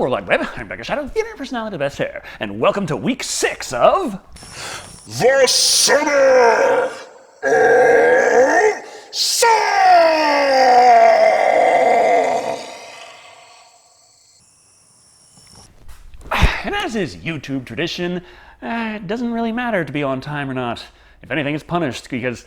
World Wide Web. I'm Becca Shadow, the internet personality of the best hair, and welcome to week 6 of The Summer of Saw! And as is YouTube tradition, it doesn't really matter to be on time or not. If anything, it's punished because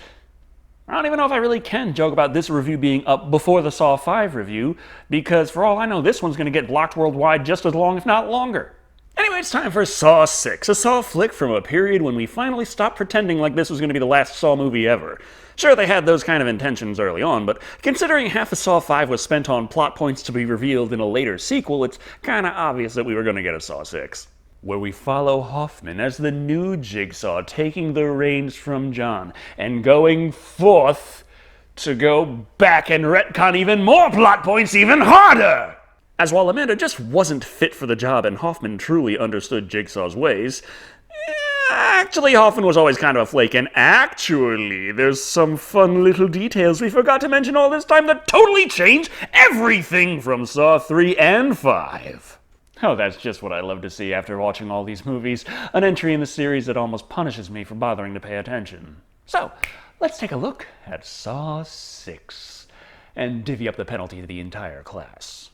I don't even know if I really can joke about this review being up before the Saw 5 review, because for all I know, this one's going to get blocked worldwide just as long, if not longer. Anyway, it's time for Saw 6, a Saw flick from a period when we finally stopped pretending like this was going to be the last Saw movie ever. Sure, they had those kind of intentions early on, but considering half of Saw 5 was spent on plot points to be revealed in a later sequel, it's kinda obvious that we were going to get a Saw 6. Where we follow Hoffman as the new Jigsaw taking the reins from John and going forth to go back and retcon even more plot points even harder! As while Amanda just wasn't fit for the job and Hoffman truly understood Jigsaw's ways, actually Hoffman was always kind of a flake, and actually there's some fun little details we forgot to mention all this time that totally change everything from Saw 3 and 5. Oh, that's just what I love to see after watching all these movies, an entry in the series that almost punishes me for bothering to pay attention. So, let's take a look at Saw 6, and divvy up the penalty to the entire class.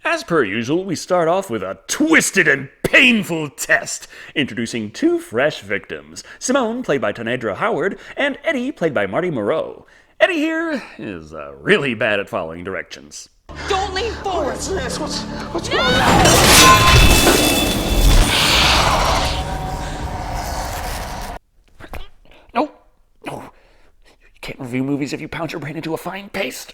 As per usual, we start off with a twisted and painful test, introducing two fresh victims, Simone, played by Tanedra Howard, and Eddie, played by Marty Moreau. Eddie here is really bad at following directions. Don't lean forward! What's this? What's going on? No. You can't review movies if you pound your brain into a fine paste.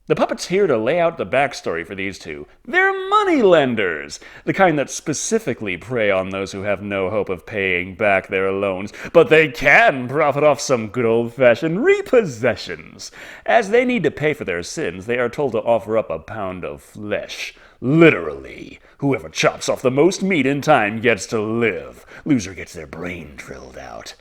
The puppet's here to lay out the backstory for these two. They're money lenders, the kind that specifically prey on those who have no hope of paying back their loans, but they can profit off some good old-fashioned repossessions. As they need to pay for their sins, they are told to offer up a pound of flesh. Literally. Whoever chops off the most meat in time gets to live. Loser gets their brain drilled out.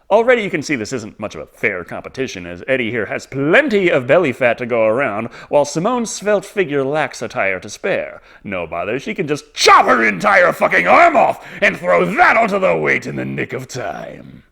Already you can see this isn't much of a fair competition, as Eddie here has plenty of belly fat to go around, while Simone's svelte figure lacks a tire to spare. No bother, she can just chop her entire fucking arm off and throw that onto the weight in the nick of time.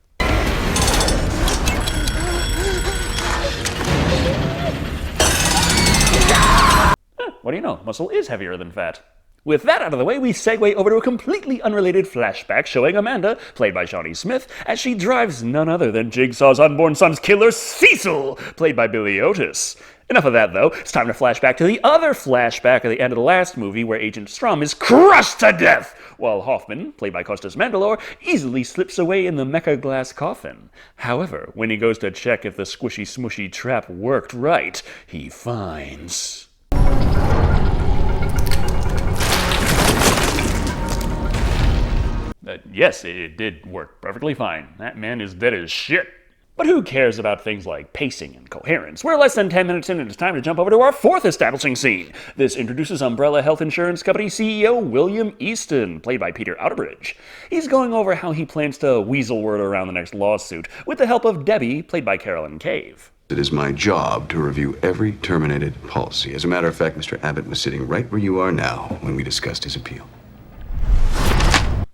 What do you know? Muscle is heavier than fat. With that out of the way, we segue over to a completely unrelated flashback showing Amanda, played by Shawnee Smith, as she drives none other than Jigsaw's unborn son's killer, Cecil, played by Billy Otis. Enough of that, though. It's time to flash back to the other flashback at the end of the last movie where Agent Strom is crushed to death, while Hoffman, played by Costas Mandylor, easily slips away in the mecha glass coffin. However, when he goes to check if the squishy smushy trap worked right, he finds... yes, it did work perfectly fine. That man is dead as shit. But who cares about things like pacing and coherence? We're less than 10 minutes in and it's time to jump over to our fourth establishing scene. This introduces Umbrella Health Insurance Company CEO William Easton, played by Peter Outerbridge. He's going over how he plans to weasel word around the next lawsuit, with the help of Debbie, played by Carolyn Cave. It is my job to review every terminated policy. As a matter of fact, Mr. Abbott was sitting right where you are now when we discussed his appeal.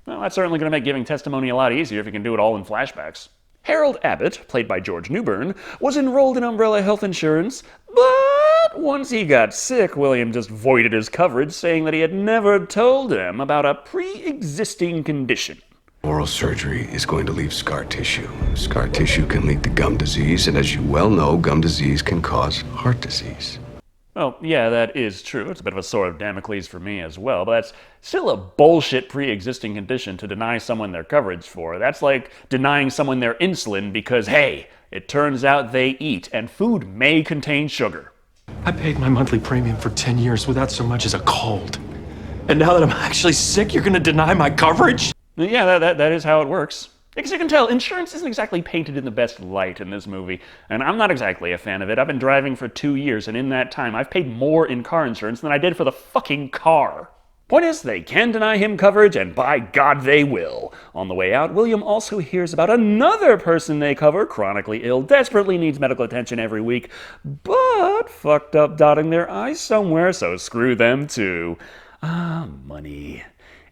Well, that's certainly going to make giving testimony a lot easier if you can do it all in flashbacks. Harold Abbott, played by George Newbern, was enrolled in Umbrella Health Insurance, but once he got sick, William just voided his coverage, saying that he had never told him about a pre-existing condition. Oral surgery is going to leave scar tissue. Scar tissue can lead to gum disease, and as you well know, gum disease can cause heart disease. Well, yeah, that is true. It's a bit of a sword of Damocles for me as well, but that's still a bullshit pre-existing condition to deny someone their coverage for. That's like denying someone their insulin because, hey, it turns out they eat, and food may contain sugar. I paid my monthly premium for 10 years without so much as a cold. And now that I'm actually sick, you're gonna deny my coverage? Yeah, that is how it works. As you can tell, insurance isn't exactly painted in the best light in this movie, and I'm not exactly a fan of it. I've been driving for 2 years, and in that time, I've paid more in car insurance than I did for the fucking car. Point is, they can deny him coverage, and by God they will. On the way out, William also hears about another person they cover, chronically ill, desperately needs medical attention every week, but fucked up dotting their I's somewhere, so screw them too. Money.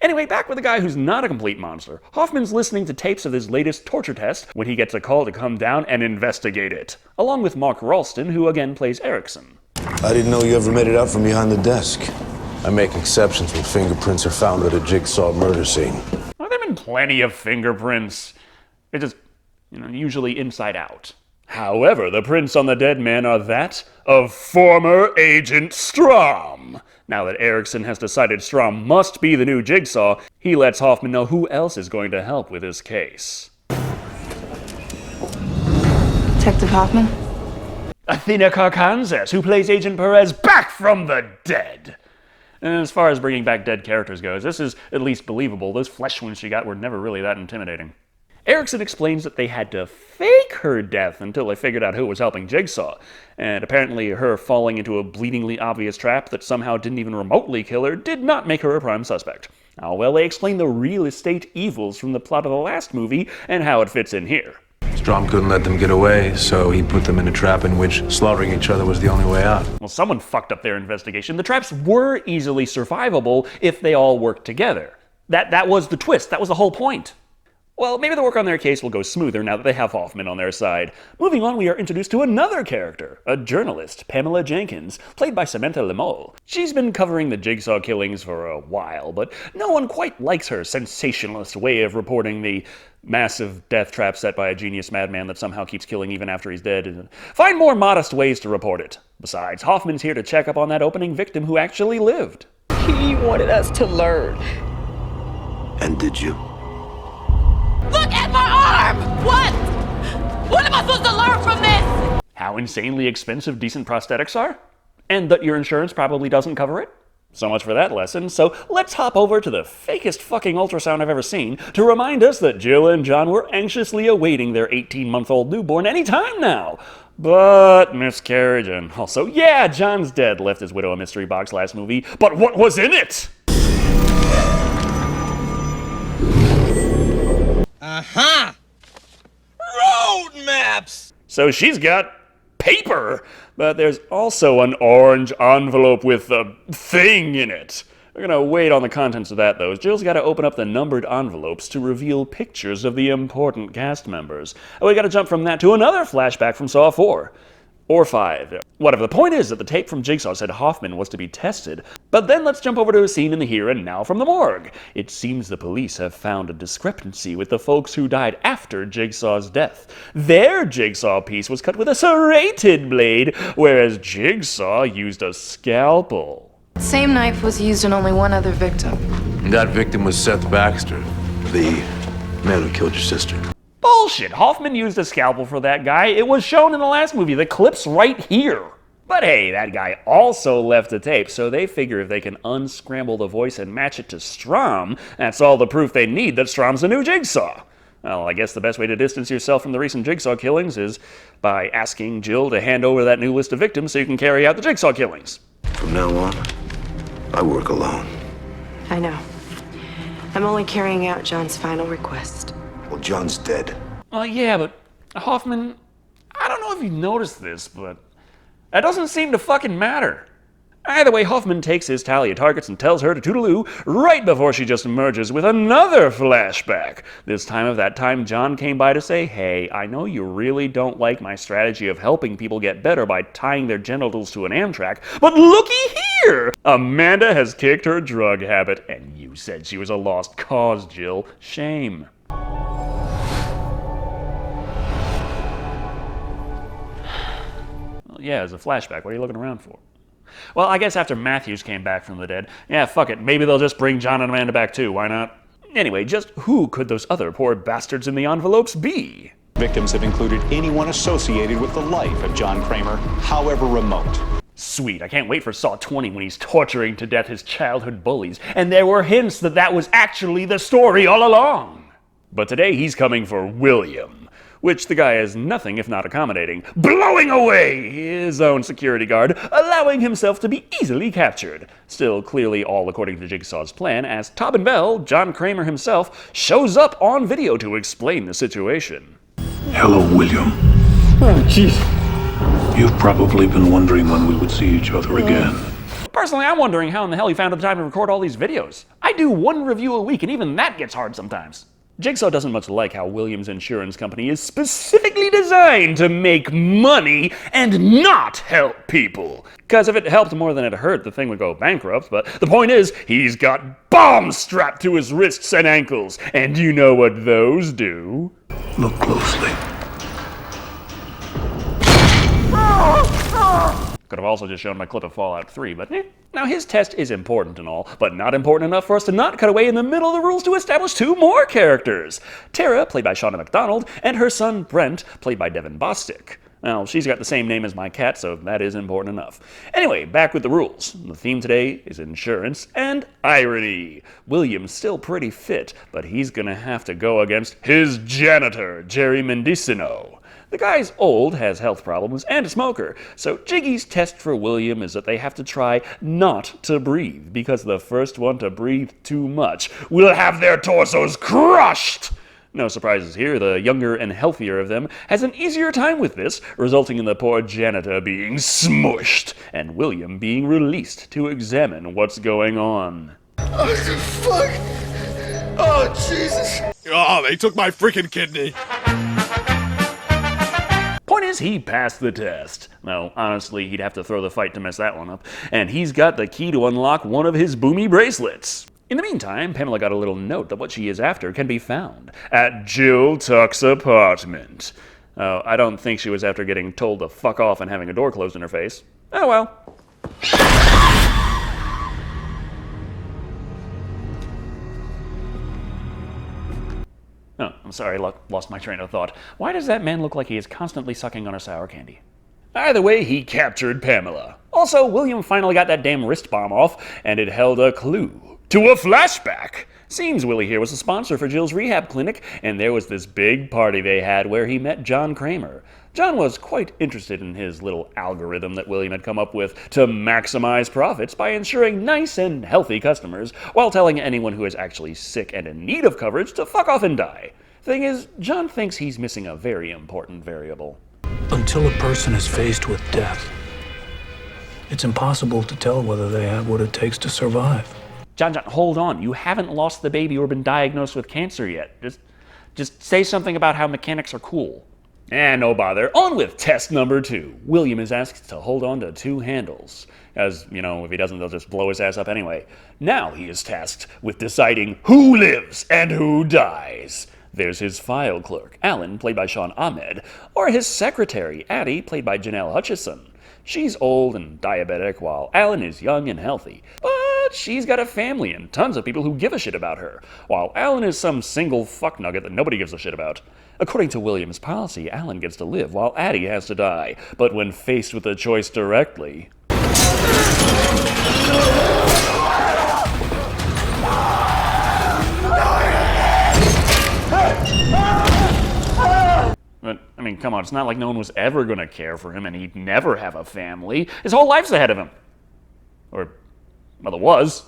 Anyway, back with a guy who's not a complete monster. Hoffman's listening to tapes of his latest torture test when he gets a call to come down and investigate it, along with Mark Ralston, who again plays Erickson. I didn't know you ever made it out from behind the desk. I make exceptions when fingerprints are found at a jigsaw murder scene. Well, there have been plenty of fingerprints. It's just, usually inside out. However, the prints on the dead man are that of former Agent Strom. Now that Erickson has decided Strom must be the new Jigsaw, he lets Hoffman know who else is going to help with his case. Detective Hoffman? Athena Carcanzas, who plays Agent Perez, back from the dead! And as far as bringing back dead characters goes, this is at least believable. Those flesh wounds she got were never really that intimidating. Erickson explains that they had to fake her death until they figured out who was helping Jigsaw, and apparently her falling into a bleedingly obvious trap that somehow didn't even remotely kill her did not make her a prime suspect. Now, well, they explain the real estate evils from the plot of the last movie and how it fits in here. Strom couldn't let them get away, so he put them in a trap in which slaughtering each other was the only way out. Well, someone fucked up their investigation. The traps were easily survivable if they all worked together. That was the twist. That was the whole point. Well, maybe the work on their case will go smoother now that they have Hoffman on their side. Moving on, we are introduced to another character, a journalist, Pamela Jenkins, played by Samantha Lemole. She's been covering the Jigsaw killings for a while, but no one quite likes her sensationalist way of reporting the massive death trap set by a genius madman that somehow keeps killing even after he's dead. Find more modest ways to report it. Besides, Hoffman's here to check up on that opening victim who actually lived. He wanted us to learn. And did you? Look at my arm! What? What am I supposed to learn from this? How insanely expensive decent prosthetics are? And that your insurance probably doesn't cover it? So much for that lesson, so let's hop over to the fakest fucking ultrasound I've ever seen to remind us that Jill and John were anxiously awaiting their 18-month-old newborn any time now. But miscarriage, and also, yeah, John's dead, left his widow a mystery box last movie, but what was in it? Road maps! So she's got paper, but there's also an orange envelope with a thing in it. We're gonna wait on the contents of that, though. Jill's gotta open up the numbered envelopes to reveal pictures of the important cast members. And we gotta jump from that to another flashback from Saw 4. Or 5. Whatever. The point is that the tape from Jigsaw said Hoffman was to be tested. But then let's jump over to a scene in the here and now from the morgue. It seems the police have found a discrepancy with the folks who died after Jigsaw's death. Their Jigsaw piece was cut with a serrated blade, whereas Jigsaw used a scalpel. Same knife was used on only one other victim. That victim was Seth Baxter, the man who killed your sister. Bullshit! Hoffman used a scalpel for that guy. It was shown in the last movie. The clip's right here. But hey, that guy also left the tape, so they figure if they can unscramble the voice and match it to Strom, that's all the proof they need that Strom's the new Jigsaw. Well, I guess the best way to distance yourself from the recent Jigsaw killings is by asking Jill to hand over that new list of victims so you can carry out the Jigsaw killings. From now on, I work alone. I know. I'm only carrying out John's final request. Well, John's dead. Yeah, but Hoffman, I don't know if you've noticed this, but that doesn't seem to fucking matter. Either way, Hoffman takes his tally of targets and tells her to toodaloo right before she just emerges with another flashback. This time of that time John came by to say, hey, I know you really don't like my strategy of helping people get better by tying their genitals to an Amtrak, but looky here! Amanda has kicked her drug habit, and you said she was a lost cause, Jill. Shame. Well, yeah, it's a flashback. What are you looking around for? Well, I guess after Matthews came back from the dead, yeah, fuck it. Maybe they'll just bring John and Amanda back too. Why not? Anyway, just who could those other poor bastards in the envelopes be? Victims have included anyone associated with the life of John Kramer, however remote. Sweet, I can't wait for Saw 20 when he's torturing to death his childhood bullies, and there were hints that that was actually the story all along. But today he's coming for William, which the guy is nothing if not accommodating, blowing away his own security guard, allowing himself to be easily captured. Still clearly all according to Jigsaw's plan, as Tobin Bell, John Kramer himself, shows up on video to explain the situation. Hello, William. Oh, jeez. You've probably been wondering when we would see each other again. Personally, I'm wondering how in the hell he found the time to record all these videos. I do one review a week, and even that gets hard sometimes. Jigsaw doesn't much like how Williams Insurance Company is specifically designed to make money and not help people. Because if it helped more than it hurt, the thing would go bankrupt, but the point is, he's got bombs strapped to his wrists and ankles, and you know what those do? Look closely. Could have also just shown my clip of Fallout 3, but Now his test is important and all, but not important enough for us to not cut away in the middle of the rules to establish two more characters. Tara, played by Shauna McDonald, and her son Brent, played by Devin Bostick. Well, she's got the same name as my cat, so that is important enough. Anyway, back with the rules. The theme today is insurance and irony. William's still pretty fit, but he's gonna have to go against his janitor, Jerry Mendicino. The guy's old, has health problems, and a smoker, so Jiggy's test for William is that they have to try not to breathe, because the first one to breathe too much will have their torsos crushed! No surprises here, the younger and healthier of them has an easier time with this, resulting in the poor janitor being smushed, and William being released to examine what's going on. What the fuck? Oh, Jesus! Oh, they took my freaking kidney! Point is, he passed the test. Though, honestly, he'd have to throw the fight to mess that one up. And he's got the key to unlock one of his boomy bracelets. In the meantime, Pamela got a little note that what she is after can be found at Jill Tuck's apartment. I don't think she was after getting told to fuck off and having a door closed in her face. Oh well. Oh, I'm sorry, lost my train of thought. Why does that man look like he is constantly sucking on a sour candy? Either way, he captured Pamela. Also, William finally got that damn wrist bomb off, and it held a clue to a flashback. Seems Willie here was a sponsor for Jill's rehab clinic, and there was this big party they had where he met John Kramer. John was quite interested in his little algorithm that William had come up with to maximize profits by ensuring nice and healthy customers while telling anyone who is actually sick and in need of coverage to fuck off and die. Thing is, John thinks he's missing a very important variable. Until a person is faced with death, it's impossible to tell whether they have what it takes to survive. John, hold on. You haven't lost the baby or been diagnosed with cancer yet. Just say something about how mechanics are cool. No bother. On with test number 2. William is asked to hold on to 2 handles. As, if he doesn't, they'll just blow his ass up anyway. Now he is tasked with deciding who lives and who dies. There's his file clerk, Alan, played by Sean Ahmed, or his secretary, Addie, played by Janelle Hutchison. She's old and diabetic, while Alan is young and healthy. But she's got a family and tons of people who give a shit about her, while Alan is some single fucknugget that nobody gives a shit about. According to William's policy, Alan gets to live while Addie has to die. But when faced with the choice directly... But, come on, it's not like no one was ever gonna care for him and he'd never have a family. His whole life's ahead of him. Or, well, it was.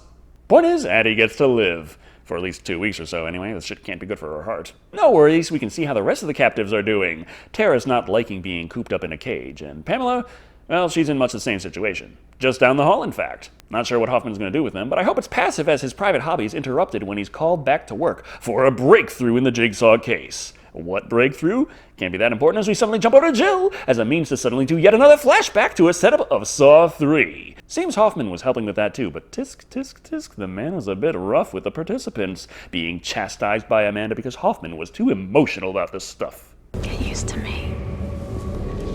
Point is, Addie gets to live. For at least 2 weeks or so, anyway. This shit can't be good for her heart. No worries, we can see how the rest of the captives are doing. Tara's not liking being cooped up in a cage, and Pamela, well, she's in much the same situation. Just down the hall, in fact. Not sure what Hoffman's gonna do with them, but I hope it's passive as his private hobby is interrupted when he's called back to work for a breakthrough in the Jigsaw case. What breakthrough? Can't be that important as we suddenly jump over to Jill as a means to suddenly do yet another flashback to a setup of Saw 3. Seems Hoffman was helping with that too, but tisk, the man was a bit rough with the participants, being chastised by Amanda because Hoffman was too emotional about this stuff. Get used to me,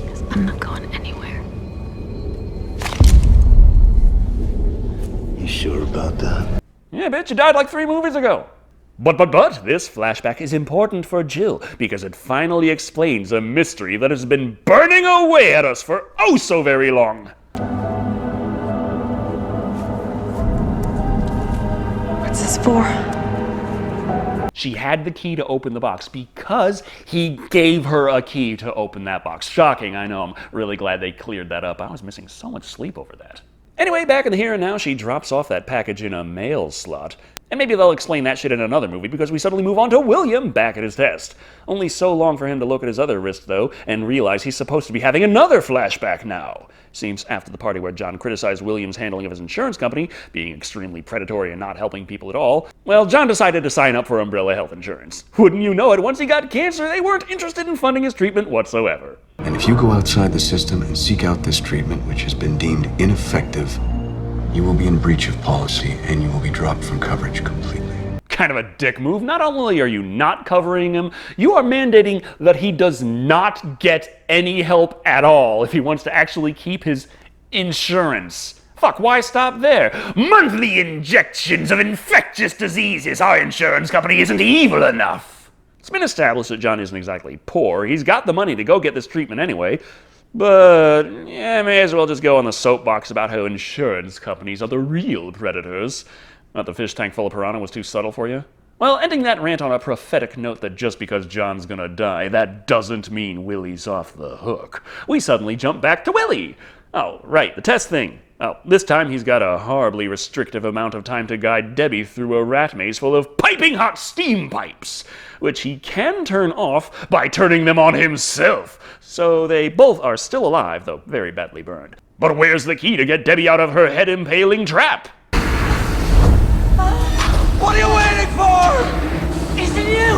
because I'm not going anywhere. You sure about that? Yeah, bitch, you died like 3 movies ago. But, this flashback is important for Jill because it finally explains a mystery that has been burning away at us for oh so very long. What's this for? She had the key to open the box because he gave her a key to open that box. Shocking, I know. I'm really glad they cleared that up. I was missing so much sleep over that. Anyway, back in the here and now, she drops off that package in a mail slot. And maybe they'll explain that shit in another movie, because we suddenly move on to William back at his desk. Only so long for him to look at his other wrist, though, and realize he's supposed to be having another flashback now. Seems after the party where John criticized William's handling of his insurance company, being extremely predatory and not helping people at all, well, John decided to sign up for Umbrella Health Insurance. Wouldn't you know it, once he got cancer, they weren't interested in funding his treatment whatsoever. And if you go outside the system and seek out this treatment, which has been deemed ineffective, you will be in breach of policy and you will be dropped from coverage completely. Kind of a dick move. Not only are you not covering him, you are mandating that he does not get any help at all if he wants to actually keep his insurance. Fuck, why stop there? Monthly injections of infectious diseases. Our insurance company isn't evil enough. It's been established that John isn't exactly poor. He's got the money to go get this treatment anyway. But, yeah, may as well just go on the soapbox about how insurance companies are the real predators. Not the fish tank full of piranha was too subtle for you? Well, ending that rant on a prophetic note that just because John's gonna die, that doesn't mean Willie's off the hook. We suddenly jump back to Willie! Oh, right, the test thing. Oh, this time he's got a horribly restrictive amount of time to guide Debbie through a rat maze full of piping hot steam pipes, which he can turn off by turning them on himself. So they both are still alive, though very badly burned. But where's the key to get Debbie out of her head-impaling trap? What are you waiting for? It's in you!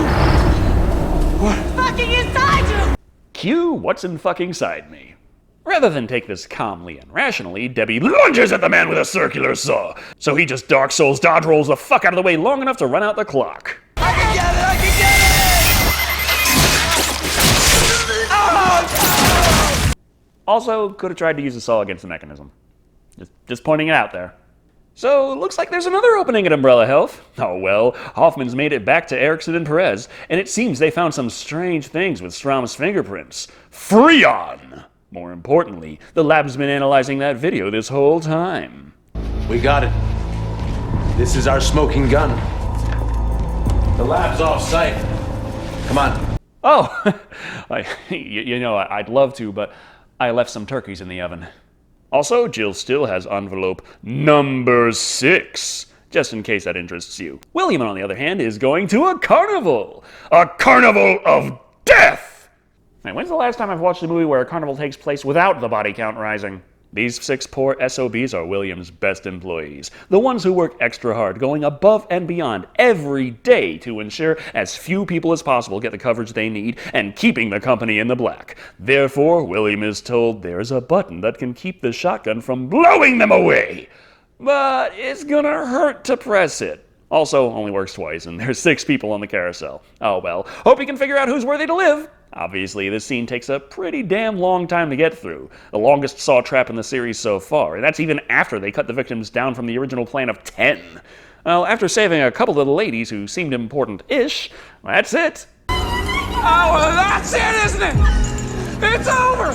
What? Fucking inside you! Q, what's in fucking side me? Rather than take this calmly and rationally, Debbie lunges at the man with a circular saw. So he just Dark Souls dodge rolls the fuck out of the way long enough to run out the clock. I can get it! I can get it! Oh, no! Also, could have tried to use the saw against the mechanism. Just pointing it out there. So, looks like there's another opening at Umbrella Health. Oh well, Hoffman's made it back to Erickson and Perez, and it seems they found some strange things with Strom's fingerprints. Freon! More importantly, the lab's been analyzing that video this whole time. We got it. This is our smoking gun. The lab's off-site. Come on. Oh, you know, I'd love to, but I left some turkeys in the oven. Also, Jill still has envelope number 6, just in case that interests you. William, on the other hand, is going to a carnival. A carnival of death! Now, when's the last time I've watched a movie where a carnival takes place without the body count rising? These 6 poor SOBs are William's best employees. The ones who work extra hard, going above and beyond every day to ensure as few people as possible get the coverage they need and keeping the company in the black. Therefore, William is told there's a button that can keep the shotgun from blowing them away. But it's gonna hurt to press it. Also, only works twice, and there's 6 people on the carousel. Oh well, hope you can figure out who's worthy to live. Obviously, this scene takes a pretty damn long time to get through. The longest saw trap in the series so far, and that's even after they cut the victims down from the original plan of 10. Well, after saving a couple of the ladies who seemed important-ish, that's it. Oh, well, that's it, isn't it? It's over!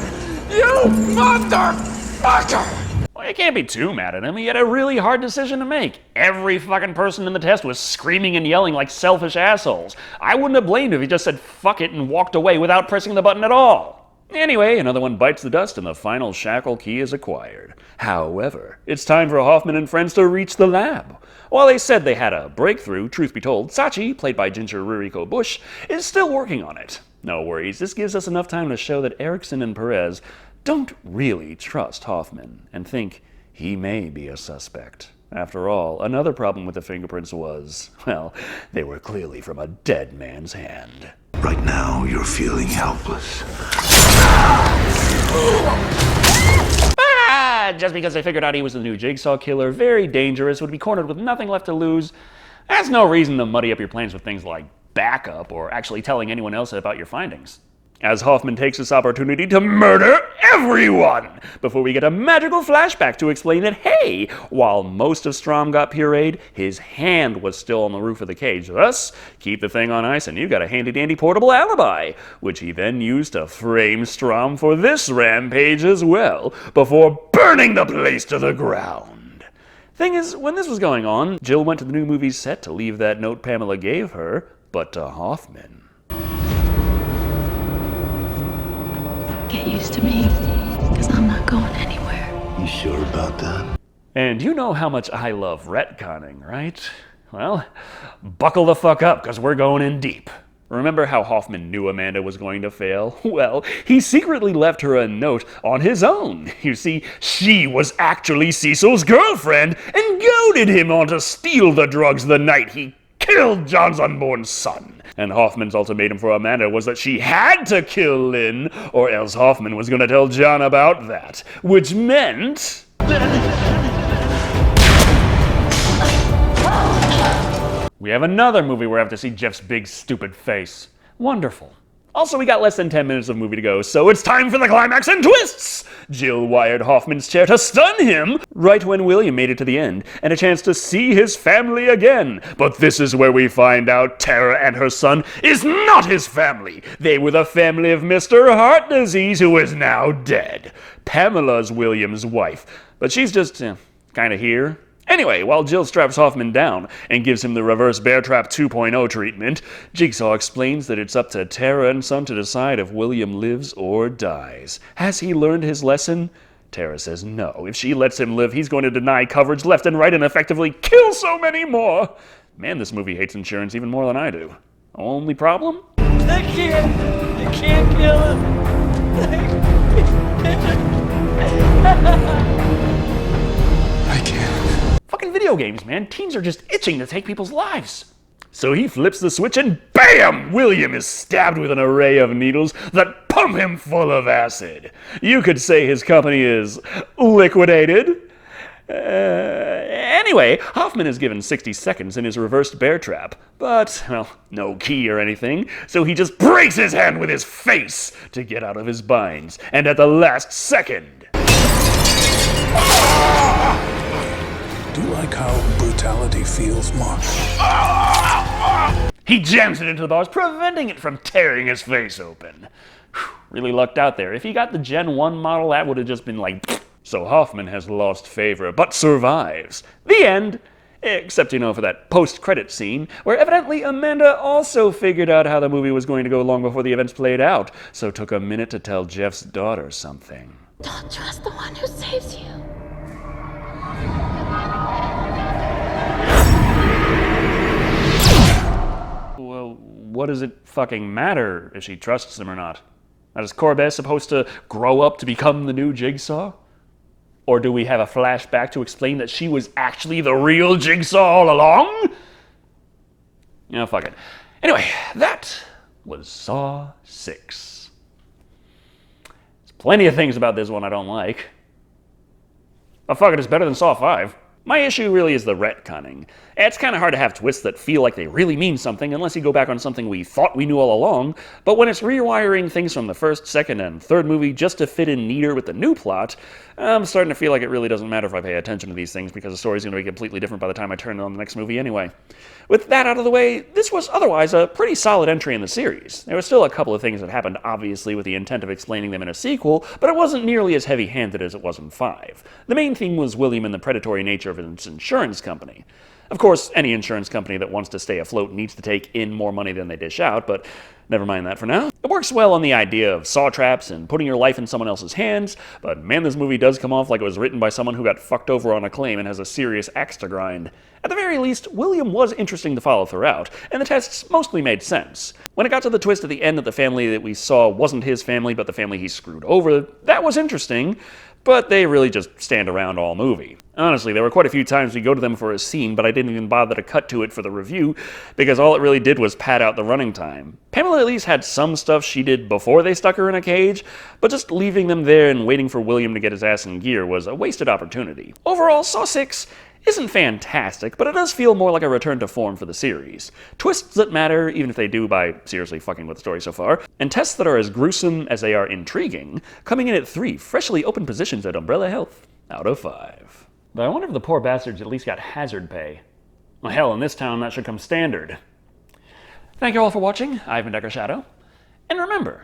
You motherfucker! Well, you can't be too mad at him. He had a really hard decision to make. Every fucking person in the test was screaming and yelling like selfish assholes. I wouldn't have blamed him if he just said fuck it and walked away without pressing the button at all. Anyway, another one bites the dust and the final shackle key is acquired. However, it's time for Hoffman and friends to reach the lab. While they said they had a breakthrough, truth be told, Sachi, played by Ginger Ruriko Bush, is still working on it. No worries, this gives us enough time to show that Erickson and Perez don't really trust Hoffman and think he may be a suspect. After all, another problem with the fingerprints was, well, they were clearly from a dead man's hand. Right now, you're feeling helpless. Just because they figured out he was the new Jigsaw killer, very dangerous, would be cornered with nothing left to lose, that's no reason to muddy up your plans with things like backup or actually telling anyone else about your findings. As Hoffman takes this opportunity to murder everyone, before we get a magical flashback to explain that, hey, while most of Strom got pureed, his hand was still on the roof of the cage. Thus, keep the thing on ice and you got a handy-dandy portable alibi, which he then used to frame Strom for this rampage as well, before burning the place to the ground. Thing is, when this was going on, Jill went to the new movie set to leave that note Pamela gave her, but to Hoffman. Get used to me, because I'm not going anywhere. You sure about that? And you know how much I love retconning, right? Well, buckle the fuck up, because we're going in deep. Remember how Hoffman knew Amanda was going to fail? Well, he secretly left her a note on his own. You see, she was actually Cecil's girlfriend and goaded him on to steal the drugs the night he killed John's unborn son. And Hoffman's ultimatum for Amanda was that she had to kill Lynn, or else Hoffman was going to tell John about that. Which meant... we have another movie where I have to see Jeff's big, stupid face. Wonderful. Also, we got less than 10 minutes of movie to go, so it's time for the climax and twists! Jill wired Hoffman's chair to stun him right when William made it to the end, and a chance to see his family again. But this is where we find out Tara and her son is not his family. They were the family of Mr. Heart Disease, who is now dead. Pamela's William's wife, but she's just kind of here. Anyway, while Jill straps Hoffman down and gives him the reverse bear trap 2.0 treatment, Jigsaw explains that it's up to Tara and Son to decide if William lives or dies. Has he learned his lesson? Tara says no. If she lets him live, he's going to deny coverage left and right and effectively kill so many more. Man, this movie hates insurance even more than I do. Only problem? I can't kill him. I can't. Fucking video games, man. Teens are just itching to take people's lives. So he flips the switch and BAM! William is stabbed with an array of needles that pump him full of acid. You could say his company is liquidated. Anyway, Hoffman is given 60 seconds in his reversed bear trap, but, well, no key or anything, so he just breaks his hand with his face to get out of his binds, and at the last second... Do you like how brutality feels, Mark? he jams it into the bars, preventing it from tearing his face open. Whew, really lucked out there. If he got the Gen 1 model, that would have just been like... So Hoffman has lost favor, but survives. The end. Except, for that post-credit scene, where evidently Amanda also figured out how the movie was going to go long before the events played out, so took a minute to tell Jeff's daughter something. Don't trust the one who saves you. Well, what does it fucking matter if she trusts him or not? Is Corbett supposed to grow up to become the new Jigsaw? Or do we have a flashback to explain that she was actually the real Jigsaw all along? Fuck it. Anyway, that was Saw 6. There's plenty of things about this one I don't like. But fuck it, it's better than Saw 5. My issue really is the retconning. It's kind of hard to have twists that feel like they really mean something unless you go back on something we thought we knew all along, but when it's rewiring things from the first, second, and third movie just to fit in neater with the new plot, I'm starting to feel like it really doesn't matter if I pay attention to these things because the story's going to be completely different by the time I turn on the next movie anyway. With that out of the way, this was otherwise a pretty solid entry in the series. There were still a couple of things that happened obviously with the intent of explaining them in a sequel, but it wasn't nearly as heavy-handed as it was in 5. The main theme was William and the predatory nature of its insurance company. Of course, any insurance company that wants to stay afloat needs to take in more money than they dish out, but never mind that for now. It works well on the idea of saw traps and putting your life in someone else's hands, but man, this movie does come off like it was written by someone who got fucked over on a claim and has a serious axe to grind. At the very least, William was interesting to follow throughout, and the tests mostly made sense. When it got to the twist at the end that the family that we saw wasn't his family, but the family he screwed over, that was interesting, but they really just stand around all movie. Honestly, there were quite a few times we go to them for a scene, but I didn't even bother to cut to it for the review, because all it really did was pad out the running time. Pamela at least had some stuff she did before they stuck her in a cage, but just leaving them there and waiting for William to get his ass in gear was a wasted opportunity. Overall, Saw 6 isn't fantastic, but it does feel more like a return to form for the series. Twists that matter, even if they do by seriously fucking with the story so far, and tests that are as gruesome as they are intriguing, coming in at 3 freshly open positions at Umbrella Health out of 5. But I wonder if the poor bastards at least got hazard pay. Well, hell, in this town that should come standard. Thank you all for watching. I've been Decker Shadow. And remember,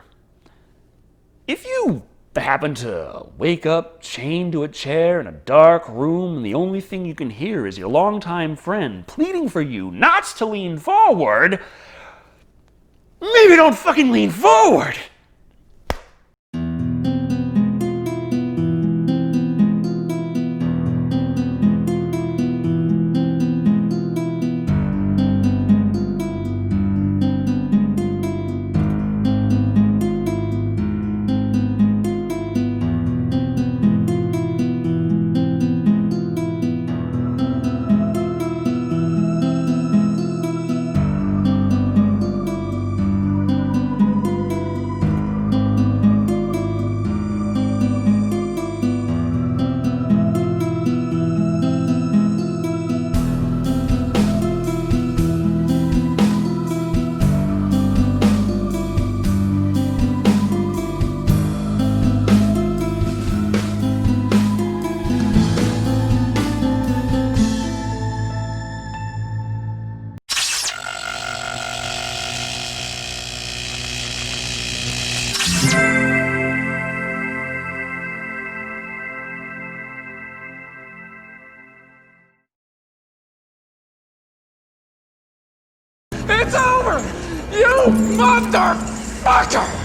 if you happen to wake up chained to a chair in a dark room and the only thing you can hear is your longtime friend pleading for you not to lean forward, maybe don't fucking lean forward! It's over! You motherfucker!